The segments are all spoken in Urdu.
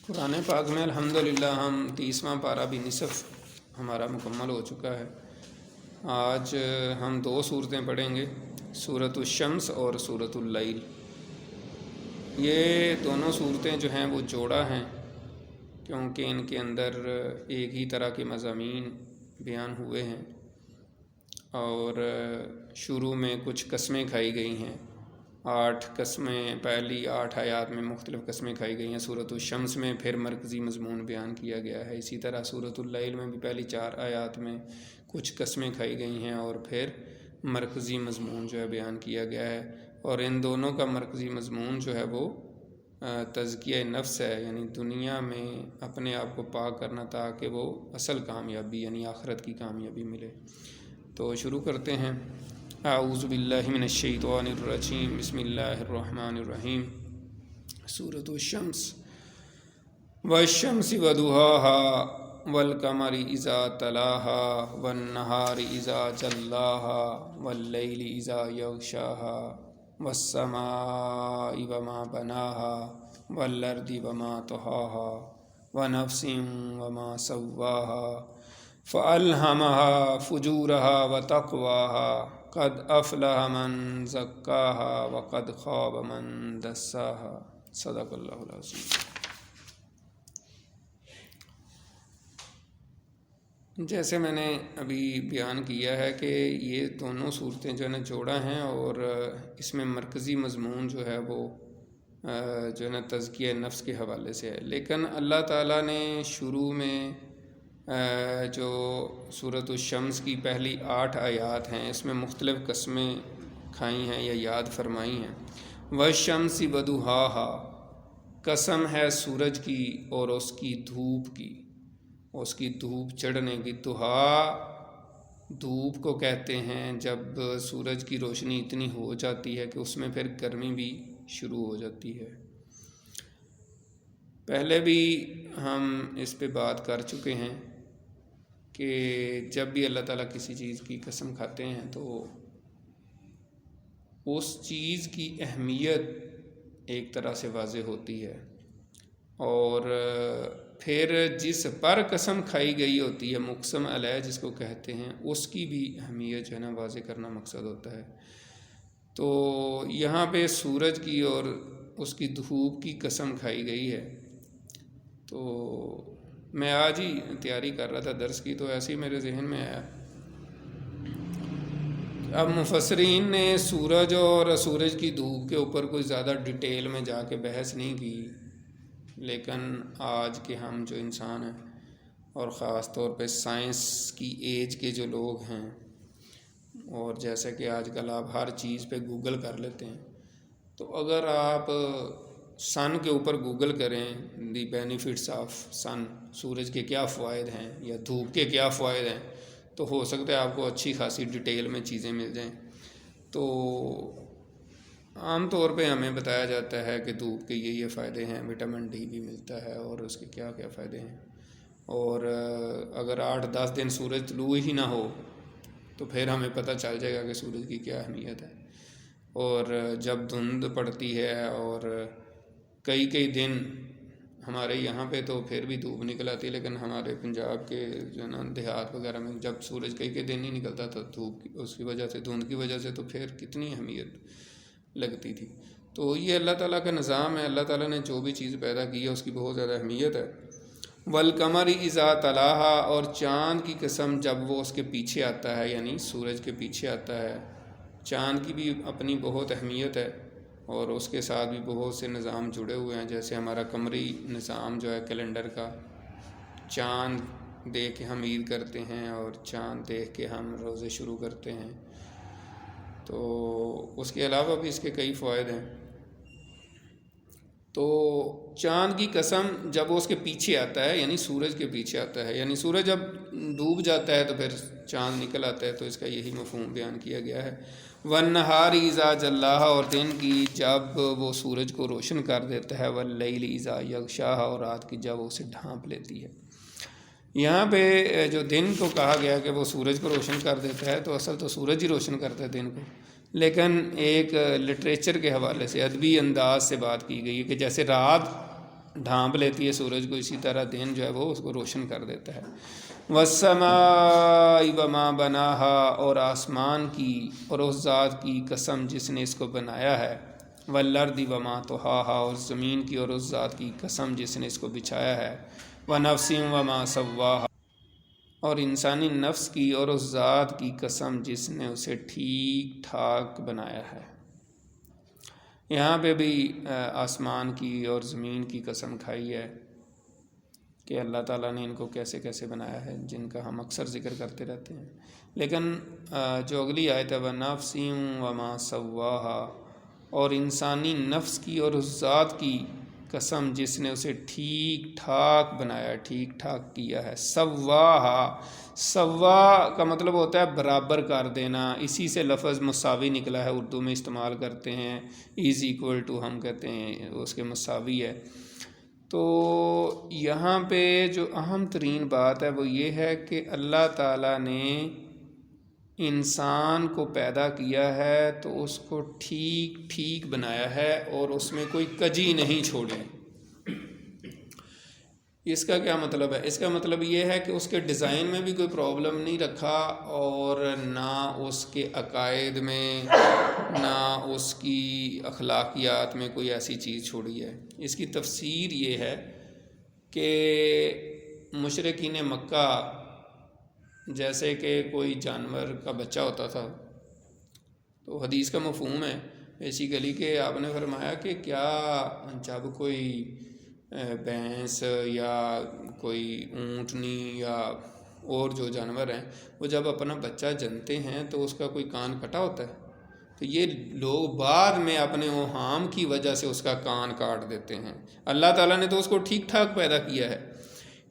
قرآن پاک میں الحمدللہ ہم 30واں پارہ بھی نصف ہمارا مکمل ہو چکا ہے۔ آج ہم 2 صورتیں پڑھیں گے، سورۃ الشمس اور سورۃ اللیل۔ یہ دونوں صورتیں جو ہیں وہ جوڑا ہیں، کیونکہ ان کے اندر ایک ہی طرح کے مضامین بیان ہوئے ہیں اور شروع میں کچھ قسمیں کھائی گئی ہیں۔ 8 قسمیں، پہلی 8 آیات میں مختلف قسمیں کھائی گئی ہیں۔ سورۃ الشمس میں پھر مرکزی مضمون بیان کیا گیا ہے۔ اسی طرح سورۃ اللیل میں بھی پہلی 4 آیات میں کچھ قسمیں کھائی گئی ہیں اور پھر مرکزی مضمون جو ہے بیان کیا گیا ہے۔ اور ان دونوں کا مرکزی مضمون جو ہے وہ تزکیہ نفس ہے، یعنی دنیا میں اپنے آپ کو پاک کرنا تاکہ وہ اصل کامیابی یعنی آخرت کی کامیابی ملے۔ تو شروع کرتے ہیں۔ اعوذ باللہ من الشیطان الرجیم، بسم اللہ الرحمن الرحیم۔ سورۃ الشمس والشمس وضحاها والقمر اذا تلاها والنہار اذا جلاها واللیل اذا یغشاها والسماء وما بناها والارض وما طحاها ونفس وما سواها فألهمها فجورها وتقواها قد افلح من زکاها وقد خاب من دساها۔ صدق اللہ العظیم۔ جیسے میں نے ابھی بیان کیا ہے کہ یہ دونوں صورتیں جو ہے نا جوڑا ہیں اور اس میں مرکزی مضمون جو ہے وہ جو ہے نا تزکیہ نفس کے حوالے سے ہے، لیکن اللہ تعالیٰ نے شروع میں جو سورۃ الشمس کی پہلی 8 آیات ہیں اس میں مختلف قسمیں کھائی ہیں یا یاد فرمائی ہیں۔ والشمس وضحاها، قسم ہے سورج کی اور اس کی دھوپ کی، اس کی دھوپ چڑھنے کی۔ ضحا دھوپ کو کہتے ہیں جب سورج کی روشنی اتنی ہو جاتی ہے کہ اس میں پھر گرمی بھی شروع ہو جاتی ہے۔ پہلے بھی ہم اس پہ بات کر چکے ہیں کہ جب بھی اللہ تعالیٰ کسی چیز کی قسم کھاتے ہیں تو اس چیز کی اہمیت ایک طرح سے واضح ہوتی ہے، اور پھر جس پر قسم کھائی گئی ہوتی ہے مقسم علیہ جس کو کہتے ہیں، اس کی بھی اہمیت جو ہے نا واضح کرنا مقصد ہوتا ہے۔ تو یہاں پہ سورج کی اور اس کی دھوپ کی قسم کھائی گئی ہے۔ تو میں آج ہی تیاری کر رہا تھا درس کی، تو ایسے ہی میرے ذہن میں آیا۔ اب مفسرین نے سورج اور سورج کی دھوپ کے اوپر کوئی زیادہ ڈیٹیل میں جا کے بحث نہیں کی، لیکن آج کے ہم جو انسان ہیں اور خاص طور پہ سائنس کی ایج کے جو لوگ ہیں، اور جیسا کہ آج کل آپ ہر چیز پہ گوگل کر لیتے ہیں، تو اگر آپ سن کے اوپر گوگل کریں دی بینیفٹس آف سن، سورج کے کیا فوائد ہیں یا دھوپ کے کیا فوائد ہیں، تو ہو سکتا ہے آپ کو اچھی خاصی ڈیٹیل میں چیزیں مل جائیں۔ تو عام طور پہ ہمیں بتایا جاتا ہے کہ دھوپ کے یہ فائدے ہیں، وٹامن ڈی بھی ملتا ہے اور اس کے کیا کیا فائدے ہیں، اور اگر 8-10 دن سورج طلوع ہی نہ ہو تو پھر ہمیں پتہ چل جائے گا کہ سورج کی کیا اہمیت ہے۔ اور جب دھند پڑتی ہے اور کئی دن ہمارے یہاں پہ تو پھر بھی دھوپ نکل آتی ہے، لیکن ہمارے پنجاب کے جو ہے نا دیہات وغیرہ میں جب سورج کئی دن نہیں نکلتا تھا دھوپ کی اس کی وجہ سے، دھند کی وجہ سے، تو پھر کتنی اہمیت لگتی تھی۔ تو یہ اللہ تعالیٰ کا نظام ہے، اللہ تعالیٰ نے جو بھی چیز پیدا کی ہے اس کی بہت زیادہ اہمیت ہے۔ والقمر اذا تلاہا، اور چاند کی قسم جب وہ اس کے پیچھے آتا ہے، یعنی سورج کے پیچھے آتا ہے۔ چاند کی بھی اپنی بہت اہمیت ہے اور اس کے ساتھ بھی بہت سے نظام جڑے ہوئے ہیں، جیسے ہمارا قمری نظام جو ہے کیلنڈر کا، چاند دیکھ کے ہم عید کرتے ہیں اور چاند دیکھ کے ہم روزے شروع کرتے ہیں۔ تو اس کے علاوہ بھی اس کے کئی فوائد ہیں۔ تو چاند کی قسم جب وہ اس کے پیچھے آتا ہے، یعنی سورج کے پیچھے آتا ہے، یعنی سورج جب ڈوب جاتا ہے تو پھر چاند نکل آتا ہے، تو اس کا یہی مفہوم بیان کیا گیا ہے۔ والنہار اذا جلاہا، اور دن کی جب وہ سورج کو روشن کر دیتا ہے، واللیل اذا یغشاہا، اور رات کی جب اسے ڈھانپ لیتی ہے۔ یہاں پہ جو دن کو کہا گیا کہ وہ سورج کو روشن کر دیتا ہے، تو اصل تو سورج ہی روشن کرتا ہے دن کو، لیکن ایک لٹریچر کے حوالے سے ادبی انداز سے بات کی گئی ہے کہ جیسے رات ڈھانپ لیتی ہے سورج کو، اسی طرح دن جو ہے وہ اس کو روشن کر دیتا ہے۔ وَالسَّمَاءِ وَمَا بَنَاهَا، اور آسمان کی اور اس ذات کی قسم جس نے اس کو بنایا ہے۔ وَالْأَرْضِ وَمَا طَحَاهَا، اور زمین کی اور اس ذات کی قسم جس نے اس کو بچھایا ہے۔ وَنَفْسٍ وَمَا سَوَّاهَا، اور انسانی نفس کی اور اس ذات کی قسم جس نے اسے ٹھیک ٹھاک بنایا ہے۔ یہاں پہ بھی آسمان کی اور زمین کی قسم کھائی ہے کہ اللہ تعالیٰ نے ان کو کیسے کیسے بنایا ہے، جن کا ہم اکثر ذکر کرتے رہتے ہیں۔ لیکن جو اگلی آیت ہے وَنَفْسٍ وَمَا سَوَّاهَا، اور انسانی نفس کی اور اس ذات کی قسم جس نے اسے ٹھیک ٹھاک بنایا، ٹھیک ٹھاک کیا ہے۔ سواہا، سوا کا مطلب ہوتا ہے برابر کر دینا، اسی سے لفظ مساوی نکلا ہے، اردو میں استعمال کرتے ہیں، از ایکول ٹو ہم کہتے ہیں، اس کے مساوی ہے۔ تو یہاں پہ جو اہم ترین بات ہے وہ یہ ہے کہ اللہ تعالیٰ نے انسان کو پیدا کیا ہے تو اس کو ٹھیک ٹھیک بنایا ہے اور اس میں کوئی کجی نہیں چھوڑی۔ اس کا کیا مطلب ہے؟ اس کا مطلب یہ ہے کہ اس کے ڈیزائن میں بھی کوئی پرابلم نہیں رکھا، اور نہ اس کے عقائد میں، نہ اس کی اخلاقیات میں کوئی ایسی چیز چھوڑی ہے۔ اس کی تفسیر یہ ہے کہ مشرکین مکہ جیسے کہ کوئی جانور کا بچہ ہوتا تھا، تو حدیث کا مفہوم ہے بیسیکلی کہ آپ نے فرمایا کہ کیا جب کوئی بھینس یا کوئی اونٹنی یا اور جو جانور ہیں وہ جب اپنا بچہ جنتے ہیں تو اس کا کوئی کان کٹا ہوتا ہے، تو یہ لوگ بعد میں اپنے اوہام کی وجہ سے اس کا کان کاٹ دیتے ہیں۔ اللہ تعالیٰ نے تو اس کو ٹھیک ٹھاک پیدا کیا ہے۔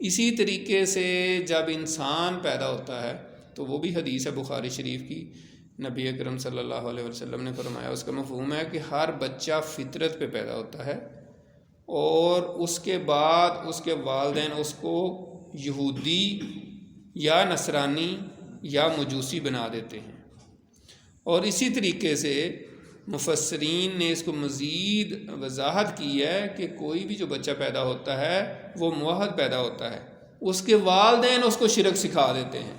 اسی طریقے سے جب انسان پیدا ہوتا ہے تو وہ بھی حدیث ہے بخاری شریف کی، نبی اکرم صلی اللہ علیہ وسلم نے فرمایا، اس کا مفہوم ہے کہ ہر بچہ فطرت پہ پیدا ہوتا ہے، اور اس کے بعد اس کے والدین اس کو یہودی یا نصرانی یا مجوسی بنا دیتے ہیں۔ اور اسی طریقے سے مفسرین نے اس کو مزید وضاحت کی ہے کہ کوئی بھی جو بچہ پیدا ہوتا ہے وہ موحد پیدا ہوتا ہے، اس کے والدین اس کو شرک سکھا دیتے ہیں،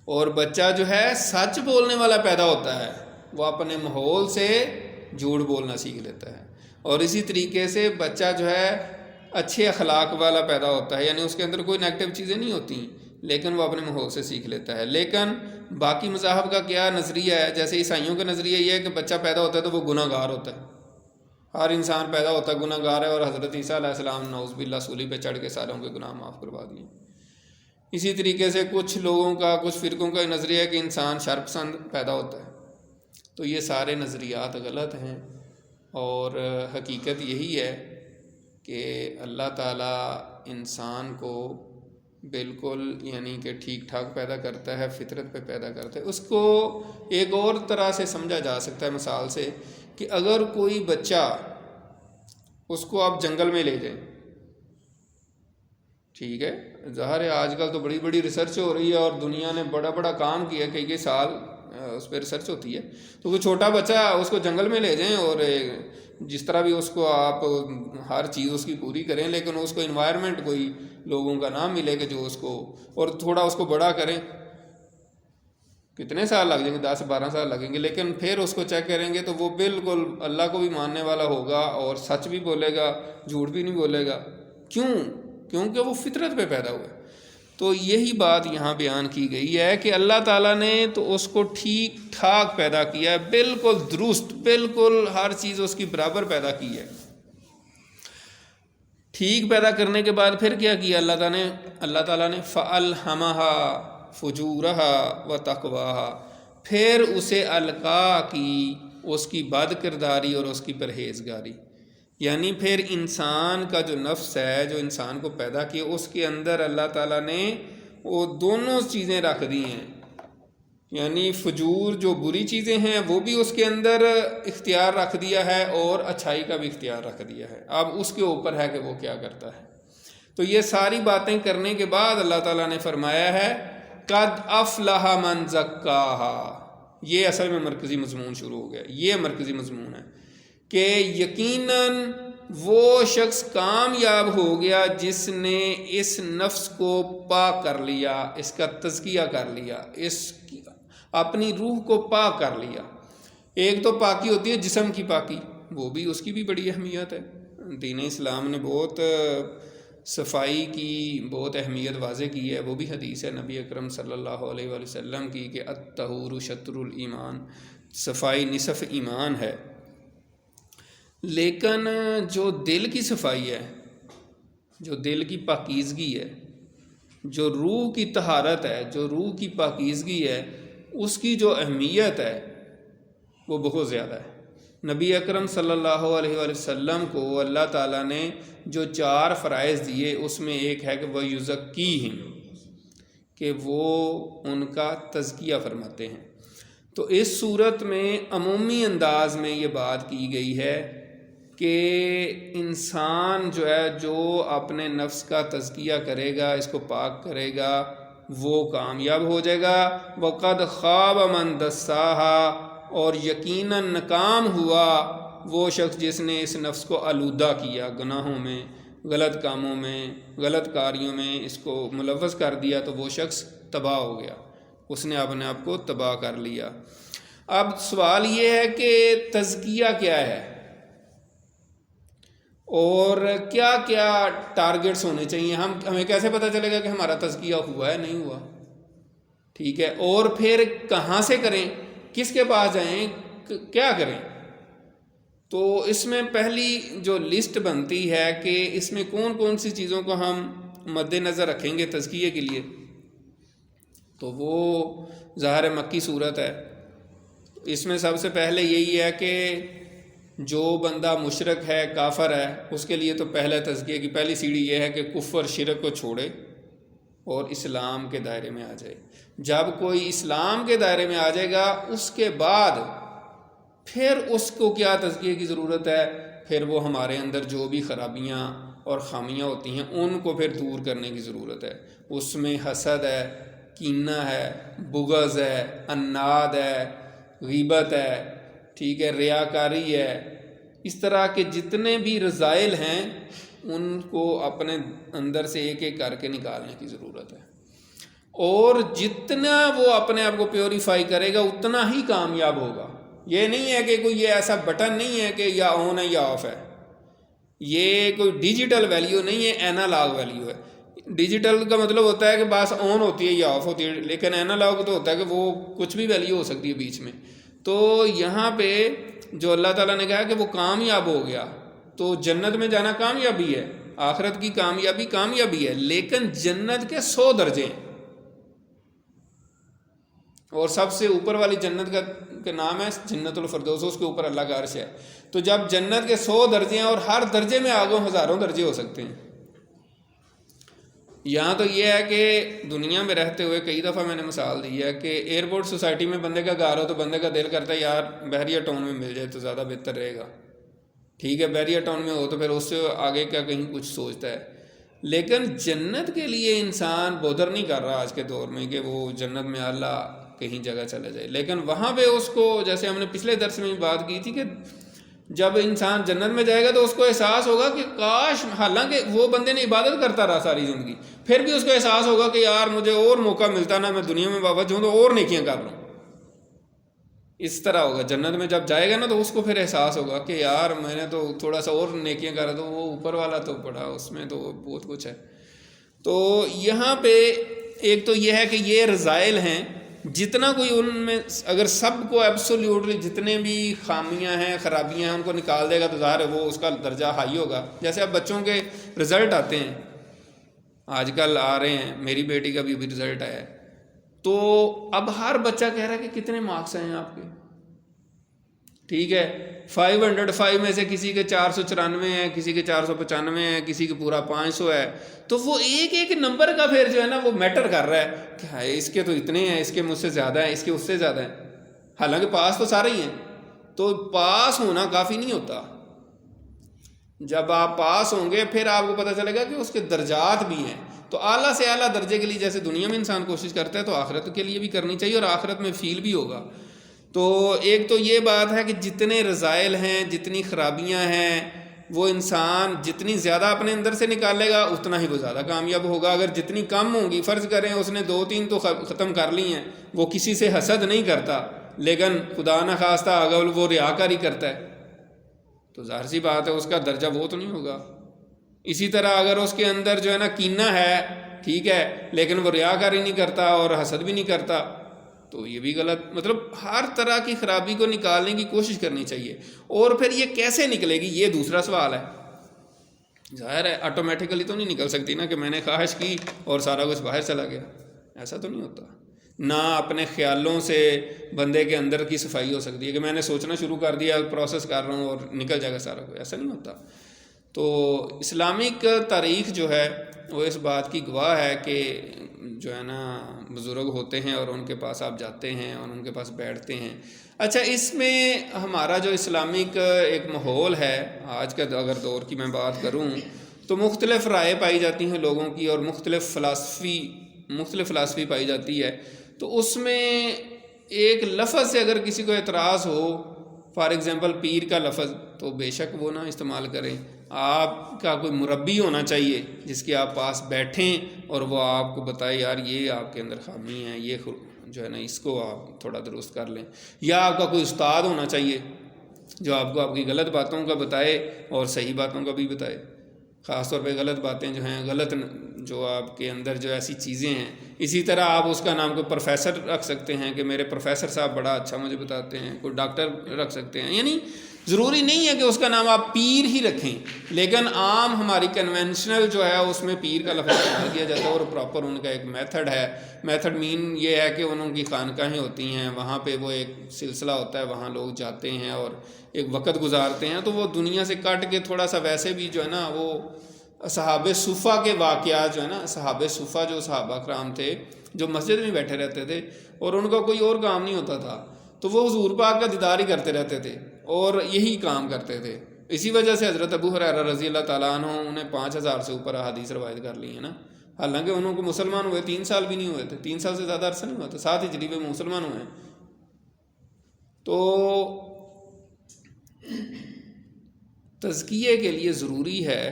اور بچہ جو ہے سچ بولنے والا پیدا ہوتا ہے، وہ اپنے ماحول سے جھوٹ بولنا سیکھ لیتا ہے۔ اور اسی طریقے سے بچہ جو ہے اچھے اخلاق والا پیدا ہوتا ہے، یعنی اس کے اندر کوئی نیگیٹو چیزیں نہیں ہوتی، لیکن وہ اپنے ماحول سے سیکھ لیتا ہے۔ لیکن باقی مذاہب کا کیا نظریہ ہے؟ جیسے عیسائیوں کا نظریہ یہ ہے کہ بچہ پیدا ہوتا ہے تو وہ گناہ گار ہوتا ہے، ہر انسان پیدا ہوتا ہے گناہ گار ہے، اور حضرت عیسیٰ علیہ السلام نعوذ باللہ سولی پہ چڑھ کے ساروں کے گناہ معاف کروا دیے۔ اسی طریقے سے کچھ لوگوں کا، کچھ فرقوں کا نظریہ ہے کہ انسان شر پسند پیدا ہوتا ہے۔ تو یہ سارے نظریات غلط ہیں، اور حقیقت یہی ہے کہ اللہ تعالیٰ انسان کو بالکل یعنی کہ ٹھیک ٹھاک پیدا کرتا ہے، فطرت پہ پیدا کرتا ہے۔ اس کو ایک اور طرح سے سمجھا جا سکتا ہے مثال سے، کہ اگر کوئی بچہ، اس کو آپ جنگل میں لے جائیں، ٹھیک ہے، ظاہر ہے آج کل تو بڑی بڑی ریسرچ ہو رہی ہے اور دنیا نے بڑا بڑا کام کیا، کئی سال اس پہ ریسرچ ہوتی ہے، تو کوئی چھوٹا بچہ اس کو جنگل میں لے جائیں اور جس طرح بھی اس کو آپ ہر چیز اس کی پوری کریں، لیکن اس کو انوائرمنٹ کوئی لوگوں کا نام ملے کہ جو اس کو، اور تھوڑا اس کو بڑا کریں، کتنے سال لگ جائیں گے؟ 10-12 سال لگیں گے، لیکن پھر اس کو چیک کریں گے تو وہ بالکل اللہ کو بھی ماننے والا ہوگا اور سچ بھی بولے گا، جھوٹ بھی نہیں بولے گا۔ کیوں؟ کیونکہ وہ فطرت پہ پیدا ہوا ہے۔ تو یہی بات یہاں بیان کی گئی ہے کہ اللہ تعالیٰ نے تو اس کو ٹھیک ٹھاک پیدا کیا ہے، بالکل درست، بالکل ہر چیز اس کی برابر پیدا کی ہے۔ ٹھیک پیدا کرنے کے بعد پھر کیا کیا اللہ تعالیٰ نے فَأَلْهَمَهَا فُجُورَهَا وَتَقْوَاهَا، پھر اسے القا کی اس کی بد کرداری اور اس کی پرہیزگاری، یعنی پھر انسان کا جو نفس ہے، جو انسان کو پیدا کیا، اس کے اندر اللہ تعالیٰ نے وہ دونوں چیزیں رکھ دی ہیں، یعنی فجور جو بری چیزیں ہیں وہ بھی اس کے اندر اختیار رکھ دیا ہے، اور اچھائی کا بھی اختیار رکھ دیا ہے۔ اب اس کے اوپر ہے کہ وہ کیا کرتا ہے۔ تو یہ ساری باتیں کرنے کے بعد اللہ تعالیٰ نے فرمایا ہے قد افلح من زکاہا، یہ اصل میں مرکزی مضمون شروع ہو گیا، یہ مرکزی مضمون ہے کہ یقیناً وہ شخص کامیاب ہو گیا جس نے اس نفس کو پاک کر لیا، اس کا تزکیہ کر لیا، اپنی روح کو پاک کر لیا۔ ایک تو پاکی ہوتی ہے جسم کی پاکی، وہ بھی اس کی بھی بڑی اہمیت ہے۔ دین اسلام نے بہت صفائی کی بہت اہمیت واضح کی ہے، وہ بھی حدیث ہے نبی اکرم صلی اللہ علیہ وآلہ وسلم کی کہ الطہور شطر الایمان، صفائی نصف ایمان ہے۔ لیکن جو دل کی صفائی ہے، جو دل کی پاکیزگی ہے، جو روح کی طہارت ہے، جو روح کی پاکیزگی ہے، اس کی جو اہمیت ہے وہ بہت زیادہ ہے۔ نبی اکرم صلی اللہ علیہ وآلہ وسلم کو اللہ تعالیٰ نے جو 4 فرائض دیے اس میں ایک ہے کہ وہ یزکیہم، کہ وہ ان کا تزکیہ فرماتے ہیں۔ تو اس صورت میں عمومی انداز میں یہ بات کی گئی ہے کہ انسان جو ہے جو اپنے نفس کا تزکیہ کرے گا، اس کو پاک کرے گا، وہ کامیاب ہو جائے گا۔ وَقَدْ خَابَ مَنْ دَسَّاهَا، اور یقیناً ناکام ہوا وہ شخص جس نے اس نفس کو آلودہ کیا، گناہوں میں، غلط کاموں میں، غلط کاریوں میں اس کو ملوث کر دیا، تو وہ شخص تباہ ہو گیا، اس نے اپنے آپ کو تباہ کر لیا۔ اب سوال یہ ہے کہ تزکیہ کیا ہے اور کیا کیا ٹارگٹس ہونے چاہیے، ہمیں کیسے پتہ چلے گا کہ ہمارا تزکیہ ہوا ہے نہیں ہوا؟ ٹھیک ہے، اور پھر کہاں سے کریں، کس کے پاس جائیں، کیا کریں؟ تو اس میں پہلی جو لسٹ بنتی ہے کہ اس میں کون کون سی چیزوں کو ہم مد نظر رکھیں گے تزکیے کے لیے، تو وہ ظاہر مکی صورت ہے۔ اس میں سب سے پہلے یہی ہے کہ جو بندہ مشرک ہے، کافر ہے، اس کے لیے تو پہلے تزکیے کی پہلی سیڑھی یہ ہے کہ کفر شرک کو چھوڑے اور اسلام کے دائرے میں آ جائے۔ جب کوئی اسلام کے دائرے میں آ جائے گا، اس کے بعد پھر اس کو کیا تزکیے کی ضرورت ہے؟ پھر وہ ہمارے اندر جو بھی خرابیاں اور خامیاں ہوتی ہیں ان کو پھر دور کرنے کی ضرورت ہے۔ اس میں حسد ہے، کینہ ہے، بغض ہے، اناد ہے، غیبت ہے، ٹھیک ہے، ریاکاری ہے، اس طرح کے جتنے بھی رذائل ہیں ان کو اپنے اندر سے ایک ایک کر کے نکالنے کی ضرورت ہے۔ اور جتنا وہ اپنے آپ کو پیوریفائی کرے گا اتنا ہی کامیاب ہوگا۔ یہ نہیں ہے کہ کوئی یہ ایسا بٹن نہیں ہے کہ یا آن ہے یا آف ہے، یہ کوئی ڈیجیٹل ویلیو نہیں ہے، اینالاگ ویلیو ہے۔ ڈیجیٹل کا مطلب ہوتا ہے کہ بس آن ہوتی ہے یا آف ہوتی ہے، لیکن اینالاگ تو ہوتا ہے کہ وہ کچھ بھی ویلیو ہو سکتی ہے بیچ میں۔ تو یہاں پہ جو اللہ تعالیٰ نے کہا کہ وہ کامیاب ہو گیا، تو جنت میں جانا کامیابی ہے، آخرت کی کامیابی ہے، لیکن جنت کے 100 درجے ہیں، اور سب سے اوپر والی جنت کا نام ہے جنت الفردوس، اس کے اوپر اللہ کا عرش ہے۔ تو جب جنت کے 100 درجے ہیں اور ہر درجے میں آگے ہزاروں درجے ہو سکتے ہیں۔ یہاں تو یہ ہے کہ دنیا میں رہتے ہوئے کئی دفعہ میں نے مثال دی ہے کہ ایئرپورٹ سوسائٹی میں بندے کا گھر ہو تو بندے کا دل کرتا ہے یار بحریہ ٹاؤن میں مل جائے تو زیادہ بہتر رہے گا، ٹھیک ہے، بحریہ ٹاؤن میں ہو تو پھر اس سے آگے کا کہیں کچھ سوچتا ہے۔ لیکن جنت کے لیے انسان بودر نہیں کر رہا آج کے دور میں کہ وہ جنت میں اللہ کہیں جگہ چلا جائے، لیکن وہاں پہ اس کو، جیسے ہم نے پچھلے درس میں بات کی تھی کہ جب انسان جنت میں جائے گا تو اس کو احساس ہوگا کہ کاش، حالانکہ وہ بندے نے عبادت کرتا رہا ساری زندگی، پھر بھی اس کو احساس ہوگا کہ یار مجھے اور موقع ملتا نا، میں دنیا میں باوجود ہوں تو اور نیکیاں کر لوں۔ اس طرح ہوگا جنت میں جب جائے گا نا، تو اس کو پھر احساس ہوگا کہ یار میں نے تو تھوڑا سا اور نیکیاں کرا تو وہ اوپر والا تو بڑا، اس میں تو بہت کچھ ہے۔ تو یہاں پہ ایک تو یہ ہے کہ یہ رذائل ہیں، جتنا کوئی ان میں اگر سب کو ایبسولیوٹلی جتنے بھی خامیاں ہیں، خرابیاں ہیں، ان کو نکال دے گا تو ظاہر ہے وہ اس کا درجہ ہائی ہوگا۔ جیسے اب بچوں کے رزلٹ آتے ہیں، آج کل آ رہے ہیں، میری بیٹی کا بھی رزلٹ آیا ہے، تو اب ہر بچہ کہہ رہا ہے کہ کتنے مارکس آئے ہیں آپ کے، ٹھیک ہے، 505 میں سے کسی کے 494 ہیں، کسی کے 495 ہیں، کسی کے پورا 500 ہے، تو وہ ایک ایک نمبر کا پھر جو ہے نا وہ میٹر کر رہا ہے کہ ہائے اس کے تو اتنے ہیں، اس کے مجھ سے زیادہ ہیں، اس کے اس سے زیادہ ہیں، حالانکہ پاس تو سارے ہی ہیں۔ تو پاس ہونا کافی نہیں ہوتا، جب آپ پاس ہوں گے پھر آپ کو پتہ چلے گا کہ اس کے درجات بھی ہیں۔ تو اعلیٰ سے اعلیٰ درجے کے لیے جیسے دنیا میں انسان کوشش کرتا ہے تو آخرت کے لیے بھی کرنی چاہیے، اور آخرت میں فیل بھی ہوگا۔ تو ایک تو یہ بات ہے کہ جتنے رذائل ہیں، جتنی خرابیاں ہیں، وہ انسان جتنی زیادہ اپنے اندر سے نکالے گا اتنا ہی وہ زیادہ کامیاب ہوگا. اگر جتنی کم ہوں گی، فرض کریں اس نے 2-3 تو ختم کر لی ہیں، وہ کسی سے حسد نہیں کرتا، لیکن خدا نہ خواستہ اگر وہ ریاکاری کرتا ہے تو ظاہر سی بات ہے اس کا درجہ وہ تو نہیں ہوگا. اسی طرح اگر اس کے اندر جو ہے نا کینہ ہے، ٹھیک ہے، لیکن وہ ریاکاری نہیں کرتا اور حسد بھی نہیں کرتا، تو یہ بھی غلط. مطلب ہر طرح کی خرابی کو نکالنے کی کوشش کرنی چاہیے. اور پھر یہ کیسے نکلے گی، یہ دوسرا سوال ہے. ظاہر ہے آٹومیٹیکلی تو نہیں نکل سکتی نا کہ میں نے خواہش کی اور سارا کچھ باہر چلا گیا، ایسا تو نہیں ہوتا. نہ اپنے خیالوں سے بندے کے اندر کی صفائی ہو سکتی ہے کہ میں نے سوچنا شروع کر دیا، پروسیس کر رہا ہوں اور نکل جائے گا سارا کچھ، ایسا نہیں ہوتا. تو اسلامک تاریخ جو ہے وہ اس بات کی گواہ ہے کہ جو ہے نا بزرگ ہوتے ہیں اور ان کے پاس آپ جاتے ہیں اور ان کے پاس بیٹھتے ہیں. اچھا، اس میں ہمارا جو اسلامک ایک ماحول ہے آج کا، اگر دور کی میں بات کروں تو مختلف رائے پائی جاتی ہیں لوگوں کی اور مختلف فلسفی پائی جاتی ہے. تو اس میں ایک لفظ سے اگر کسی کو اعتراض ہو، فار ایگزامپل پیر کا لفظ، تو بے شک وہ نہ استعمال کریں. آپ کا کوئی مربی ہونا چاہیے جس کے آپ پاس بیٹھیں اور وہ آپ کو بتائے یار یہ آپ کے اندر خامی ہے، یہ جو ہے نا اس کو آپ تھوڑا درست کر لیں. یا آپ کا کوئی استاد ہونا چاہیے جو آپ کو آپ کی غلط باتوں کا بتائے اور صحیح باتوں کا بھی بتائے. خاص طور پہ غلط باتیں جو ہیں، غلط جو آپ کے اندر جو ایسی چیزیں ہیں. اسی طرح آپ اس کا نام کوئی پروفیسر رکھ سکتے ہیں کہ میرے پروفیسر صاحب بڑا اچھا مجھے بتاتے ہیں. کوئی ڈاکٹر رکھ سکتے ہیں. یعنی ضروری نہیں ہے کہ اس کا نام آپ پیر ہی رکھیں، لیکن عام ہماری کنونشنل جو ہے اس میں پیر کا لفظ استعمال کیا جاتا ہے اور پراپر ان کا ایک میتھڈ ہے. میتھڈ مین یہ ہے کہ انہوں کی خانقاہیں ہوتی ہیں، وہاں پہ وہ ایک سلسلہ ہوتا ہے، وہاں لوگ جاتے ہیں اور ایک وقت گزارتے ہیں. تو وہ دنیا سے کٹ کے تھوڑا سا ویسے بھی جو ہے نا وہ صحاب صفہ کے واقعات جو ہے نا، صحاب صفہ جو صحابہ کرام تھے جو مسجد میں بیٹھے رہتے تھے اور ان کا کوئی اور کام نہیں ہوتا تھا، تو وہ حضور پاک کا دیدار ہی کرتے رہتے تھے اور یہی کام کرتے تھے. اسی وجہ سے حضرت ابو ہریرہ رضی اللہ تعالیٰ عنہ انہیں 5000 سے اوپر احادیث روایت کر لی ہیں نا. حالانکہ انہوں کو مسلمان ہوئے 3 سال بھی نہیں ہوئے تھے، 3 سال سے زیادہ عرصہ نہیں ہوا تھا، 7 ہجری میں مسلمان ہوئے. تو تزکیے کے لیے ضروری ہے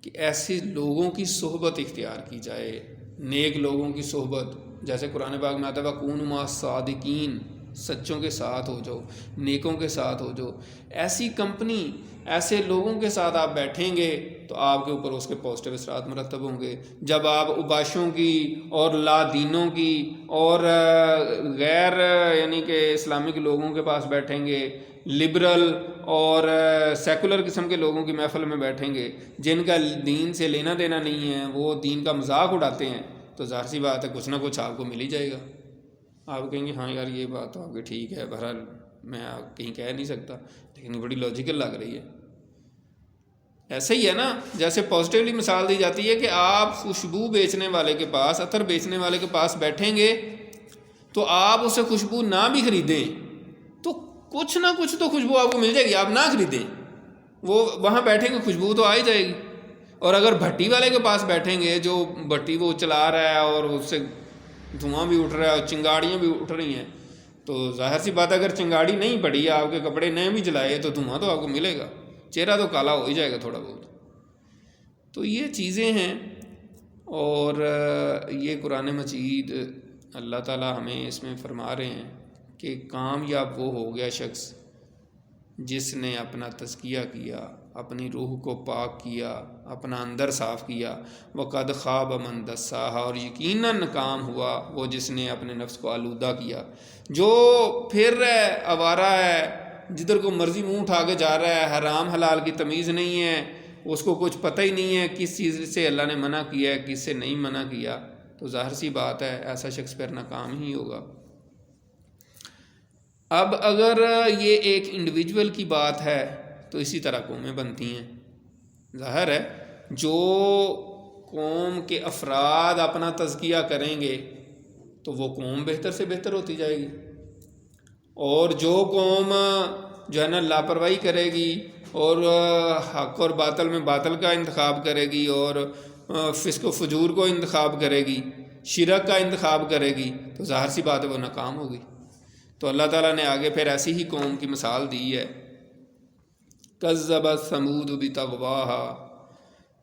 کہ ایسے لوگوں کی صحبت اختیار کی جائے، نیک لوگوں کی صحبت. جیسے قرآن پاک میں آتا ہے وَكُونُوا مَعَ الصَّادِقِينَ، سچوں کے ساتھ ہو جاؤ، نیکوں کے ساتھ ہو جاؤ. ایسی کمپنی، ایسے لوگوں کے ساتھ آپ بیٹھیں گے تو آپ کے اوپر اس کے پازیٹیو اثرات مرتب ہوں گے. جب آپ اوباشوں کی اور لا دینوں کی اور غیر یعنی کہ اسلامک لوگوں کے پاس بیٹھیں گے، لبرل اور سیکولر قسم کے لوگوں کی محفل میں بیٹھیں گے جن کا دین سے لینا دینا نہیں ہے، وہ دین کا مذاق اڑاتے ہیں، تو ظاہر سی بات ہے کچھ نہ کچھ آپ کو مل ہی جائے گا. آپ کہیں گے ہاں یار یہ بات تو آپ کی ٹھیک ہے، بہرحال میں کہیں کہہ نہیں سکتا، لیکن یہ بڑی لاجیکل لگ رہی ہے. ایسا ہی ہے نا، جیسے پازیٹیولی مثال دی جاتی ہے کہ آپ خوشبو بیچنے والے کے پاس، عطر بیچنے والے کے پاس بیٹھیں گے تو آپ اسے خوشبو نہ بھی خریدیں تو کچھ نہ کچھ تو خوشبو آپ کو مل جائے گی. آپ نہ خریدیں، وہ وہاں بیٹھیں گے خوشبو تو آ ہی جائے گی. اور اگر بھٹی والے کے پاس بیٹھیں گے جو بھٹی وہ چلا رہا ہے اور اس سے دھواں بھی اٹھ رہا ہے اور چنگاڑیاں بھی اٹھ رہی ہیں، تو ظاہر سی بات ہے اگر چنگاڑی نہیں پڑی، آپ کے کپڑے نئے بھی جلائے تو دھواں تو آپ کو ملے گا، چہرہ تو کالا ہو ہی جائے گا تھوڑا بہت. تو یہ چیزیں ہیں. اور یہ قرآن مجید اللہ تعالیٰ ہمیں اس میں فرما رہے ہیں کہ کامیاب وہ ہو گیا شخص جس نے اپنا تزکیہ کیا، اپنی روح کو پاک کیا، اپنا اندر صاف کیا. وقد خاب من دساہا، اور یقیناً ناکام ہوا وہ جس نے اپنے نفس کو آلودہ کیا. جو پھر رہا ہے، آوارہ ہے، جدھر کو مرضی منہ اٹھا کے جا رہا ہے، حرام حلال کی تمیز نہیں ہے، اس کو کچھ پتہ ہی نہیں ہے کس چیز سے اللہ نے منع کیا ہے، کس سے نہیں منع کیا، تو ظاہر سی بات ہے ایسا شخص پھر ناکام ہی ہوگا. اب اگر یہ ایک انڈیویجول کی بات ہے تو اسی طرح قومیں بنتی ہیں. ظاہر ہے جو قوم کے افراد اپنا تزکیہ کریں گے تو وہ قوم بہتر سے بہتر ہوتی جائے گی، اور جو قوم جو ہے نا لاپرواہی کرے گی اور حق اور باطل میں باطل کا انتخاب کرے گی اور فسق و فجور کو انتخاب کرے گی، شرک کا انتخاب کرے گی، تو ظاہر سی بات ہے وہ ناکام ہوگی. تو اللہ تعالیٰ نے آگے پھر ایسی ہی قوم کی مثال دی ہے کذبت ثمود بطغواہا،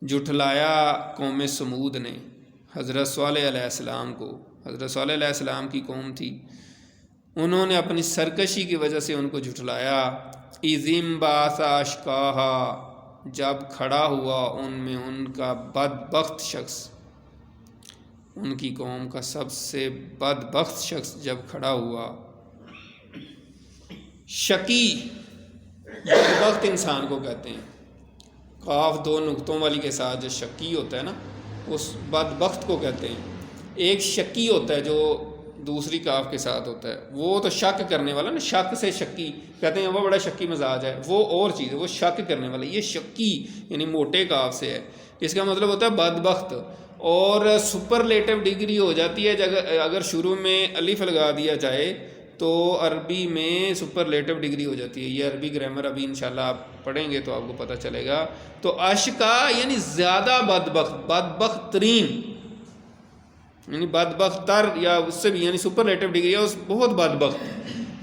جھٹلایا قوم سمود نے حضرت صالح علیہ السلام کو۔ حضرت صالح علیہ السلام کی قوم تھی، انہوں نے اپنی سرکشی کی وجہ سے ان کو جھٹلایا۔ اذ انبعث اشقاہا، جب کھڑا ہوا ان میں ان کا بدبخت شخص، ان کی قوم کا سب سے بدبخت شخص جب کھڑا ہوا۔ شقی بدبخت انسان کو کہتے ہیں، قاف دو نقطوں والی کے ساتھ جو شقی ہوتا ہے نا، اس بدبخت کو کہتے ہیں۔ ایک شقی ہوتا ہے جو دوسری کاف کے ساتھ ہوتا ہے، وہ تو شک کرنے والا نا، شک سے شکی کہتے ہیں وہ بڑا شکی مزاج ہے، وہ اور چیز ہے، وہ شک کرنے والا۔ یہ شکی یعنی موٹے کاف سے ہے، اس کا مطلب ہوتا ہے بدبخت۔ اور سپرلیٹو ڈگری ہو جاتی ہے اگر شروع میں الف لگا دیا جائے تو عربی میں سپرلیٹو ڈگری ہو جاتی ہے۔ یہ عربی گرامر ابھی انشاءاللہ آپ پڑھیں گے تو آپ کو پتہ چلے گا۔ تو اشقا یعنی زیادہ بدبخت، بدبخت ترین، یعنی بدبخت تر، یا اس سے بھی یعنی سپرلیٹو ڈگری ہے، اس بہت بدبخت،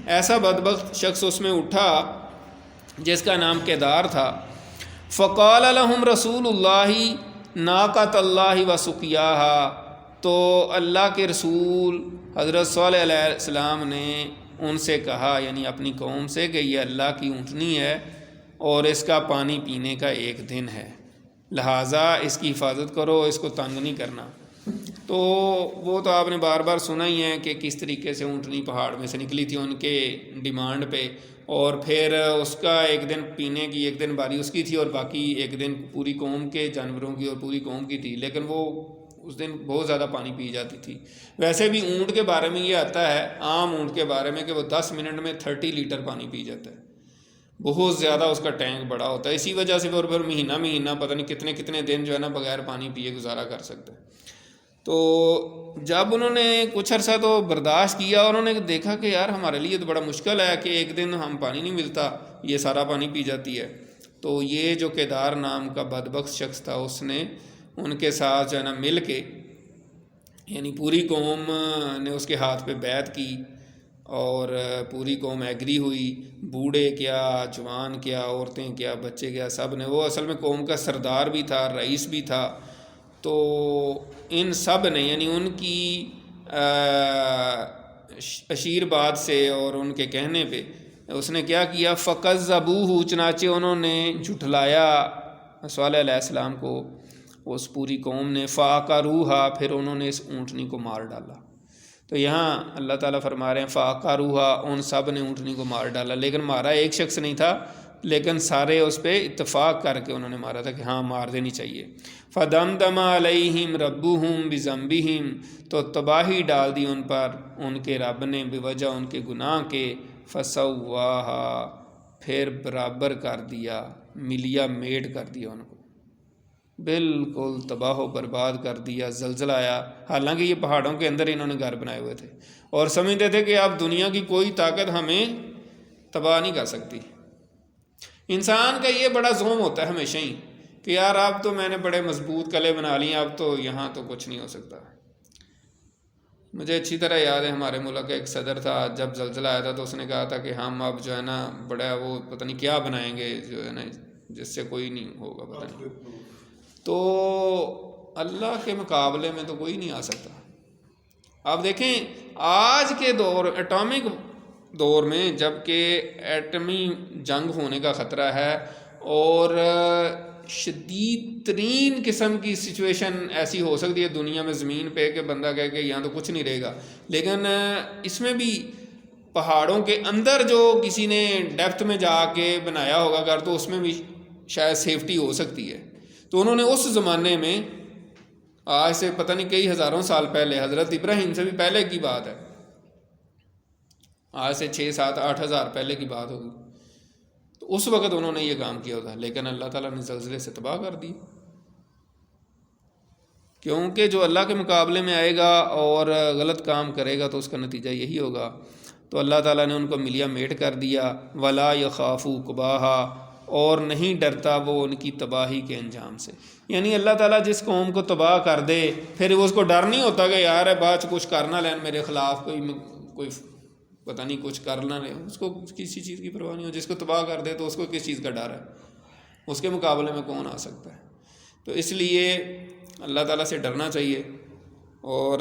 ایسا بدبخت شخص اس میں اٹھا جس کا نام کیدار تھا۔ فقال لهم رسول اللہ ناقۃ اللہ وسقیاہا، تو اللہ کے رسول حضرت صالح علیہ السلام نے ان سے کہا، یعنی اپنی قوم سے، کہ یہ اللہ کی اونٹنی ہے اور اس کا پانی پینے کا ایک دن ہے، لہٰذا اس کی حفاظت کرو، اس کو تنگ نہیں کرنا۔ تو وہ تو آپ نے بار بار سنا ہی ہے کہ کس طریقے سے اونٹنی پہاڑ میں سے نکلی تھی ان کے ڈیمانڈ پہ، اور پھر اس کا ایک دن پینے کی، ایک دن باری اس کی تھی اور باقی ایک دن پوری قوم کے جانوروں کی اور پوری قوم کی تھی، لیکن وہ اس دن بہت زیادہ پانی پی جاتی تھی۔ ویسے بھی اونٹ کے بارے میں یہ آتا ہے، عام اونٹ کے بارے میں، کہ وہ 10 منٹ میں 30 لیٹر پانی پی جاتا ہے، بہت زیادہ اس کا ٹینک بڑا ہوتا ہے۔ اسی وجہ سے وہ پھر مہینہ پتہ نہیں کتنے کتنے دن جو ہے نا بغیر پانی پیے گزارا کر سکتا ہے۔ تو جب انہوں نے کچھ عرصہ تو برداشت کیا، اور انہوں نے دیکھا کہ یار ہمارے لیے تو بڑا مشکل ہے کہ ایک دن ہم پانی نہیں ملتا، یہ سارا پانی پی جاتی ہے، تو یہ جو کیدار نام کا بدبخت شخص تھا، اس نے ان کے ساتھ جو ہے نا مل کے، یعنی پوری قوم نے اس کے ہاتھ پہ بیعت کی، اور پوری قوم ایگری ہوئی، بوڑھے کیا، جوان کیا، عورتیں کیا، بچے کیا، سب نے۔ وہ اصل میں قوم کا سردار بھی تھا، رئیس بھی تھا، تو ان سب نے، یعنی ان کی اشیر بات سے اور ان کے کہنے پہ اس نے کیا کیا، فَكَذَّبُوهُ، چنانچہ انہوں نے جھٹلایا صالح علیہ السلام کو، اس پوری قوم نے، فَعَقَرُوهَا، پھر انہوں نے اس اونٹنی کو مار ڈالا۔ تو یہاں اللہ تعالیٰ فرما رہے ہیں فَعَقَرُوهَا، ان سب نے اونٹنی کو مار ڈالا، لیکن مارا ایک شخص نہیں تھا، لیکن سارے اس پہ اتفاق کر کے انہوں نے مارا تھا کہ ہاں مار دینی چاہیے۔ فَدَمْدَمَ عَلَيْهِمْ رَبُّهُمْ بِذَنبِهِمْ، تو تباہی ڈال دی ان پر ان کے رب نے، بوجہ ان کے گناہ کے، فَسَوَّاهَا، پھر برابر کر دیا، ملیا میٹ کر دیا ان کو، بالکل تباہ و برباد کر دیا۔ زلزلہ آیا، حالانکہ یہ پہاڑوں کے اندر انہوں نے گھر بنائے ہوئے تھے، اور سمجھتے تھے کہ اب دنیا کی کوئی طاقت ہمیں تباہ نہیں کر سکتی۔ انسان کا یہ بڑا زوم ہوتا ہے ہمیشہ ہی کہ یار اب تو میں نے بڑے مضبوط قلعے بنا لیے، اب تو یہاں تو کچھ نہیں ہو سکتا۔ مجھے اچھی طرح یاد ہے ہمارے ملک کا ایک صدر تھا، جب زلزلہ آیا تھا تو اس نے کہا تھا کہ ہم اب جو ہے نا بڑا وہ پتہ نہیں کیا بنائیں گے جو ہے نا جس سے کوئی نہیں ہوگا، پتہ نہیں۔ تو اللہ کے مقابلے میں تو کوئی نہیں آ سکتا۔ آپ دیکھیں آج کے دور، ایٹامک دور میں، جب کہ ایٹمی جنگ ہونے کا خطرہ ہے اور شدید ترین قسم کی سچویشن ایسی ہو سکتی ہے دنیا میں، زمین پہ، کہ بندہ کہے کہ یہاں تو کچھ نہیں رہے گا، لیکن اس میں بھی پہاڑوں کے اندر جو کسی نے ڈیپتھ میں جا کے بنایا ہوگا گھر، تو اس میں بھی شاید سیفٹی ہو سکتی ہے۔ تو انہوں نے اس زمانے میں، آج سے پتہ نہیں کئی ہزاروں سال پہلے، حضرت ابراہیم سے بھی پہلے کی بات ہے، آج سے 6، 7، 8 ہزار پہلے کی بات ہوگی، تو اس وقت انہوں نے یہ کام کیا ہوتا، لیکن اللہ تعالیٰ نے زلزلے سے تباہ کر دی، کیونکہ جو اللہ کے مقابلے میں آئے گا اور غلط کام کرے گا تو اس کا نتیجہ یہی ہوگا۔ تو اللہ تعالیٰ نے ان کو ملیا میٹ کر دیا۔ ولا یخاف عقباہا، اور نہیں ڈرتا وہ ان کی تباہی کے انجام سے۔ یعنی اللہ تعالیٰ جس قوم کو تباہ کر دے، پھر اس کو ڈر نہیں ہوتا کہ یار بعد کچھ کرنا لین میرے خلاف کوئی پتہ نہیں کچھ کر نہ لے، اس کو کسی چیز کی پرواہ نہیں ہو. جس کو تباہ کر دے تو اس کو کس چیز کا ڈر ہے؟ اس کے مقابلے میں کون آ سکتا ہے؟ تو اس لیے اللہ تعالیٰ سے ڈرنا چاہیے. اور